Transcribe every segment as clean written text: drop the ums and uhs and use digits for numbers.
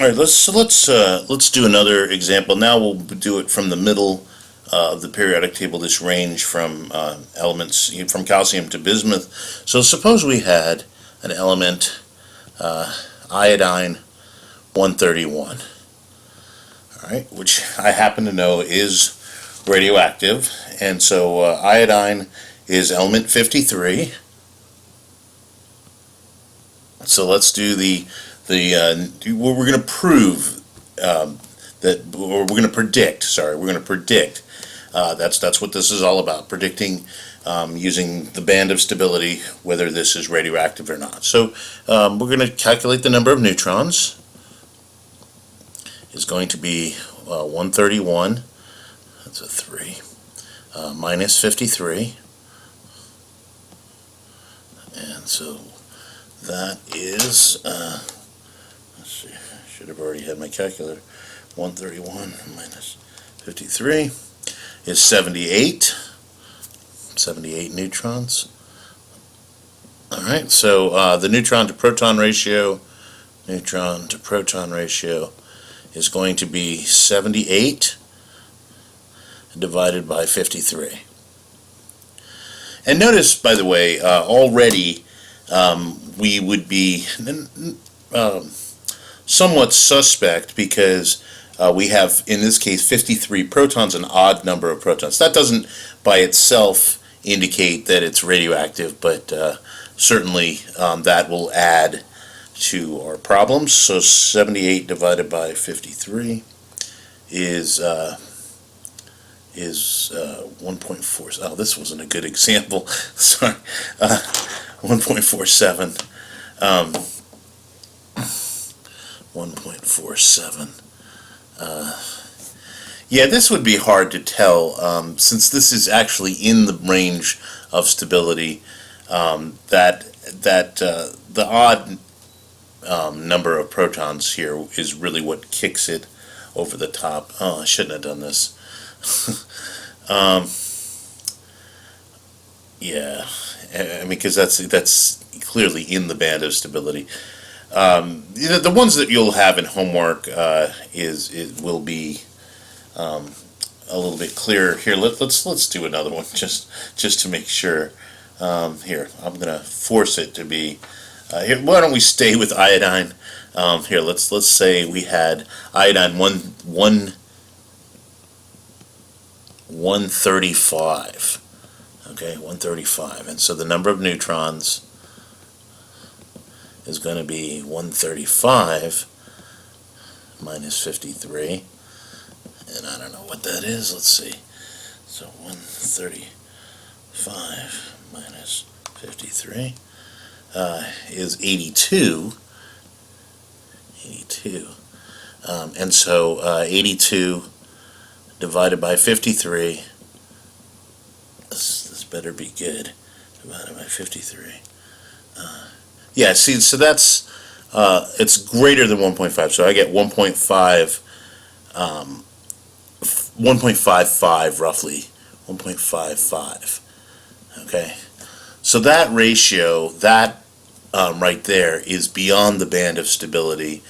All right, let's do another example. Now we'll do it from the middle of the periodic table. This range from elements from calcium to bismuth. So suppose we had an element iodine 131. All right, which I happen to know is radioactive, and so iodine is element 53. So let's do we're going to prove we're going to predict. Sorry, we're going to predict. That's what this is all about. Predicting using the band of stability whether this is radioactive or not. So we're going to calculate the number of neutrons. Is going to be 131. That's a 3 minus 53, and so that is, let's see, I should have already had my calculator. 131 minus 53 is 78 neutrons. Alright, so the neutron to proton ratio is going to be 78 divided by 53. And notice, by the way, already we would be somewhat suspect because we have, in this case, 53 protons, an odd number of protons. That doesn't by itself indicate that it's radioactive, but certainly that will add to our problems. So 78 divided by 53 is 1.4. Oh, this wasn't a good example. Sorry. 1.47. 1.47. Yeah, this would be hard to tell since this is actually in the range of stability. The odd number of protons here is really what kicks it over the top. Oh, I shouldn't have done this. Yeah, I mean, because that's clearly in the band of stability. The ones that you'll have in homework will be a little bit clearer. Here, let's do another one just to make sure. Here, I'm gonna force it to be. Here, why don't we stay with iodine? Here, let's say we had iodine 135. Okay, 135, and so the number of neutrons is going to be 135 minus 53, and I don't know what that is. Let's see. So 135 minus 53 is 82. 82, and so 82 divided by 53. This better be good. Divided by 53. Yeah, see, so that's it's greater than 1.5. So I get 1.55 roughly. 1.55. Okay, so that ratio, that right there, is beyond the band of stability.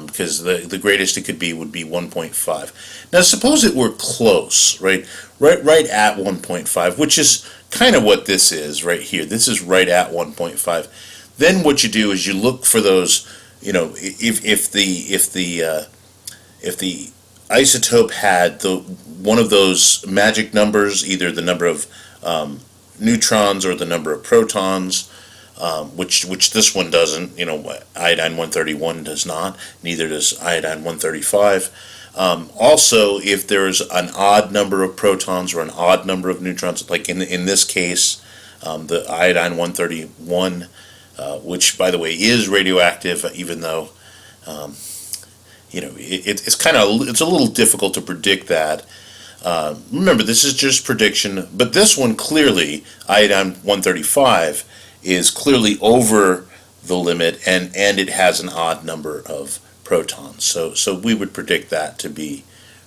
Because the greatest it could be would be 1.5. Now suppose it were close, right at 1.5, which is kind of what this is right here. This is right at 1.5. Then what you do is you look for those, if the isotope had one of those magic numbers, either the number of neutrons or the number of protons. Which this one doesn't. Iodine 131 does not. Neither does iodine 135. Also, if there's an odd number of protons or an odd number of neutrons, like in this case, the iodine 131, which by the way is radioactive, even though it's a little difficult to predict that. Remember, this is just prediction, but this one clearly, iodine 135. Is clearly over the limit, and it has an odd number of protons. So we would predict that to be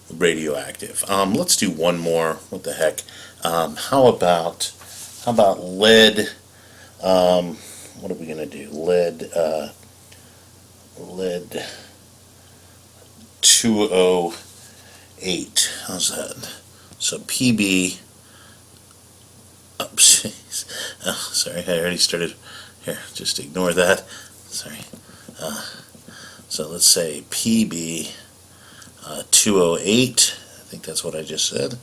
radioactive. Let's do one more. What the heck? How about lead? What are we gonna do? Lead. 208. How's that? So PB. Oh, jeez. Oh, sorry, I already started. Here, just ignore that. Sorry. So let's say PB 208. I think that's what I just said.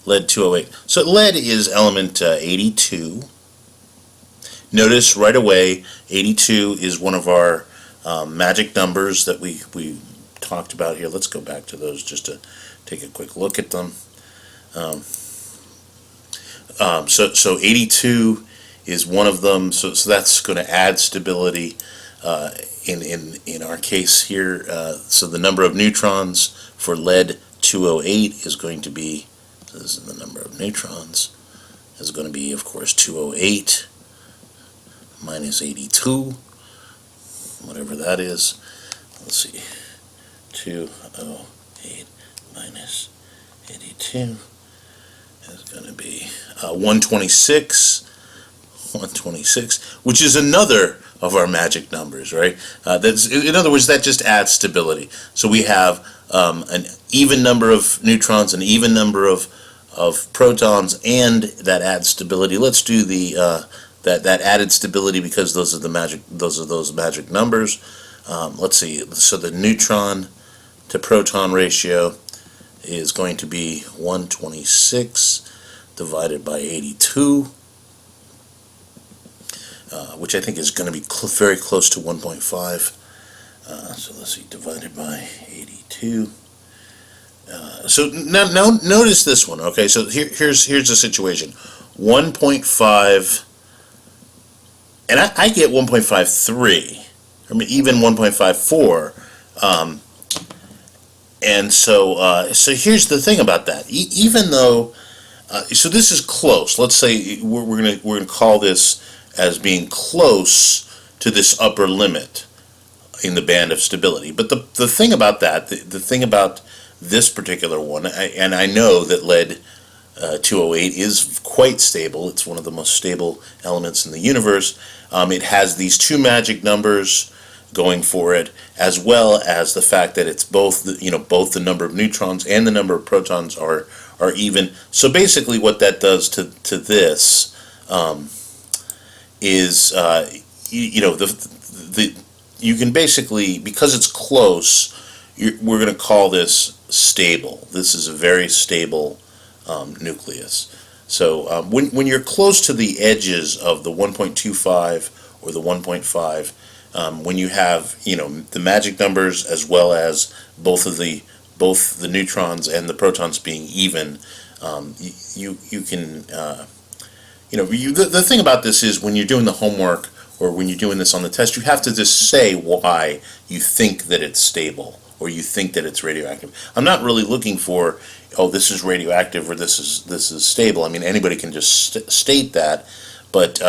Lead 208. So lead is element 82. Notice right away, 82 is one of our magic numbers that we talked about here. Let's go back to those just to take a quick look at them. So 82 is one of them. So that's going to add stability in our case here. So the number of neutrons for lead 208 is going to be, this is the number of neutrons, is going to be, of course, 208 minus 82, whatever that is. Let's see, 208 minus 82 is going to be 126, which is another of our magic numbers, right? That's, in other words, that just adds stability. So we have an even number of neutrons, an even number of protons, and that adds stability. Let's do the that added stability because those are those magic numbers. Let's see. So the neutron to proton ratio is going to be 126 divided by 82, which I think is going to be very close to 1.5. So let's see, divided by 82. So now notice this one. Okay, so here's the situation. 1.5, and I get 1.53, or even 1.54. And so here's the thing about that. Even though, so this is close. Let's say we're gonna call this as being close to this upper limit in the band of stability. But the thing about that, the thing about this particular one, and I know that lead 208 is quite stable. It's one of the most stable elements in the universe. It has these two magic numbers going for it, as well as the fact that it's both the number of neutrons and the number of protons are even. So basically, what that does to this is you can basically, because it's close, we're going to call this stable. This is a very stable nucleus. So when you're close to the edges of the 1.25 or the 1.5, when you have the magic numbers as well as both the neutrons and the protons being even, you can the thing about this is when you're doing the homework or when you're doing this on the test, you have to just say why you think that it's stable or you think that it's radioactive. I'm not really looking for, oh, this is radioactive or this is stable. I mean, anybody can just state that, but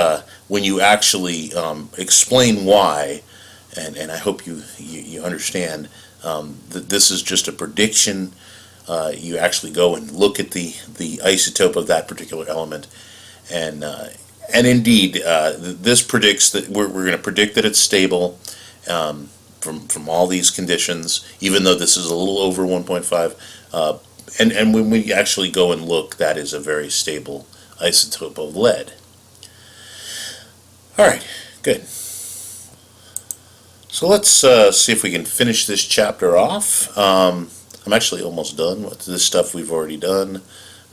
when you actually explain why, and I hope you understand that this is just a prediction. You actually go and look at the isotope of that particular element, and indeed this predicts that we're going to predict that it's stable from all these conditions, even though this is a little over 1.5. And when we actually go and look, that is a very stable isotope of lead. All right, good. So let's see if we can finish this chapter off. I'm actually almost done with this stuff we've already done,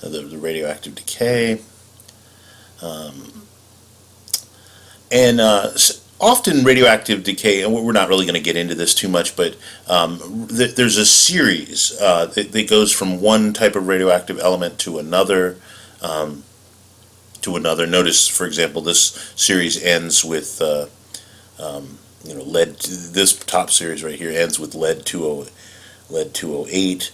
the radioactive decay. Often radioactive decay, and we're not really going to get into this too much, but there's a series that goes from one type of radioactive element to another. Notice, for example, this series ends with lead. This top series right here ends with lead 208.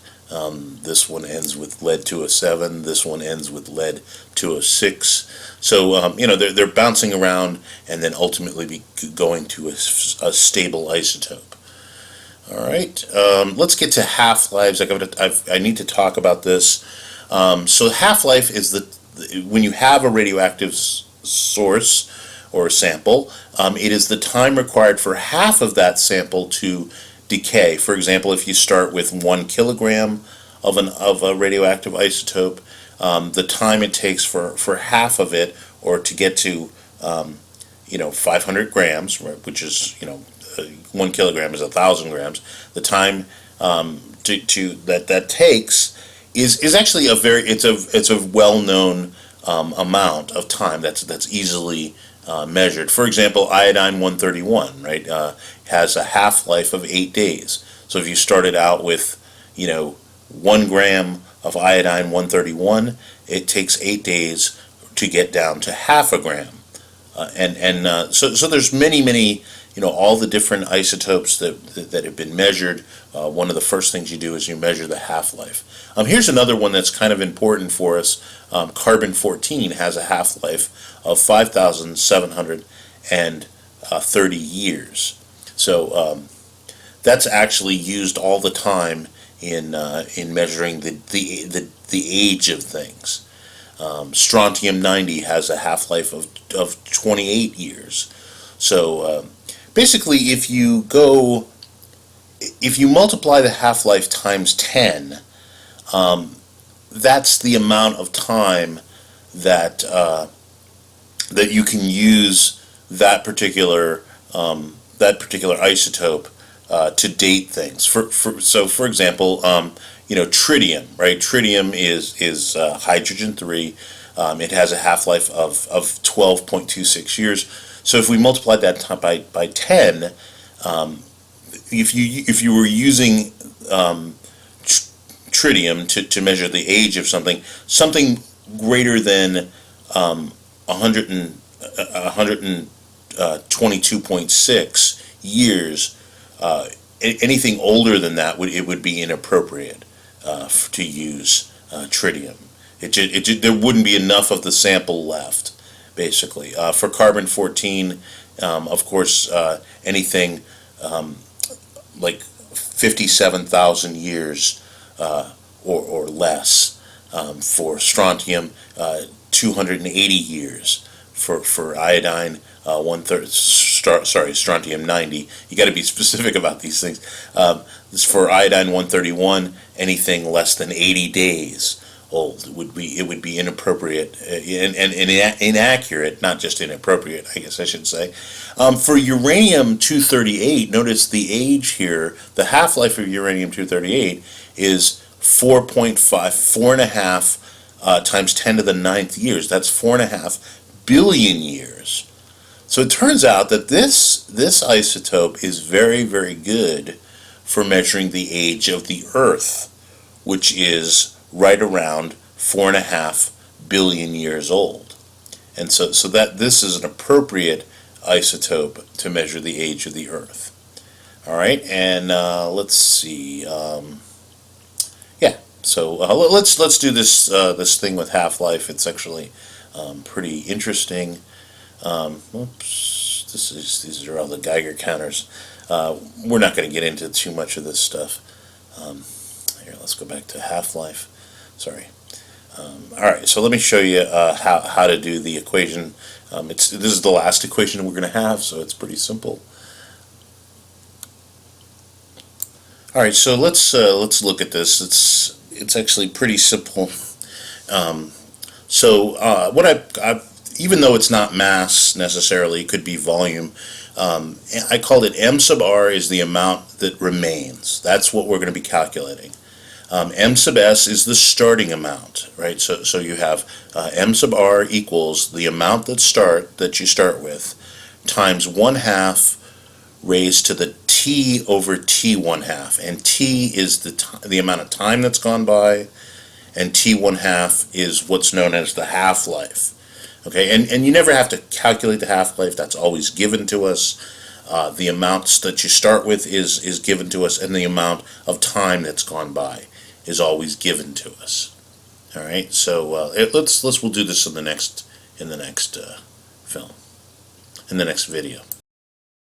This one ends with lead 207. This one ends with lead 206. So they're bouncing around and then ultimately going to a stable isotope. All right, let's get to half-lives. I need to talk about this. So half-life is when you have a radioactive source or sample, it is the time required for half of that sample to decay. For example, if you start with 1 kilogram of a radioactive isotope, the time it takes for half of it, or to get to 500 grams, right, which is 1 kilogram is 1,000 grams. The time that takes is actually it's a well-known amount of time that's easily measured. For example, iodine 131, right, has a half-life of 8 days. So if you started out with 1 gram of iodine 131, it takes 8 days to get down to half a gram. So there's many all the different isotopes that have been measured. One of the first things you do is you measure the half-life. Here's another one that's kind of important for us. Carbon-14 has a half-life of 5,730 years. So that's actually used all the time in measuring the age of things. Strontium-90 has a half-life of 28 years. So basically, if you multiply the half-life times 10, that's the amount of time that you can use that particular isotope to date things. For example, tritium, right? Tritium is hydrogen 3. It has a half-life of 12.26 years. So if we multiply that by 10, if you were using tritium to measure the age of something greater than 122.6 years, anything older than that would be inappropriate to use tritium. There wouldn't be enough of the sample left, basically. For carbon-14, of course, anything like 57,000 years or less. For strontium, 280 years. For iodine, strontium-90. You got to be specific about these things. For iodine 131, anything less than 80 days old would be inappropriate and inaccurate, not just inappropriate, I guess I should say. For uranium-238, notice the age here. The half-life of uranium-238 is 4.5 times 10 to the 9th years. That's 4.5 billion years. So it turns out that this isotope is very, very good for measuring the age of the Earth, which is right around 4.5 billion years old. And so that this is an appropriate isotope to measure the age of the Earth. All right, and let's see. So let's do this thing with half-life. It's actually pretty interesting. Oops, these are all the Geiger counters. We're not going to get into too much of this stuff. Here, let's go back to half-life. Sorry. All right, so let me show you how to do the equation. This is the last equation we're going to have, so it's pretty simple. All right, so let's look at this. It's actually pretty simple. Even though it's not mass necessarily, it could be volume. I called it M sub r is the amount that remains. That's what we're going to be calculating. M sub s is the starting amount, right? So you have M sub r equals the amount that you start with times 1/2 raised to the t over t 1/2, and t is the amount of time that's gone by, and t 1/2 is what's known as the half-life. Okay, and you never have to calculate the half-life. That's always given to us. The amounts that you start with is given to us, and the amount of time that's gone by is always given to us. All right, so we'll do this in the next film, in the next video.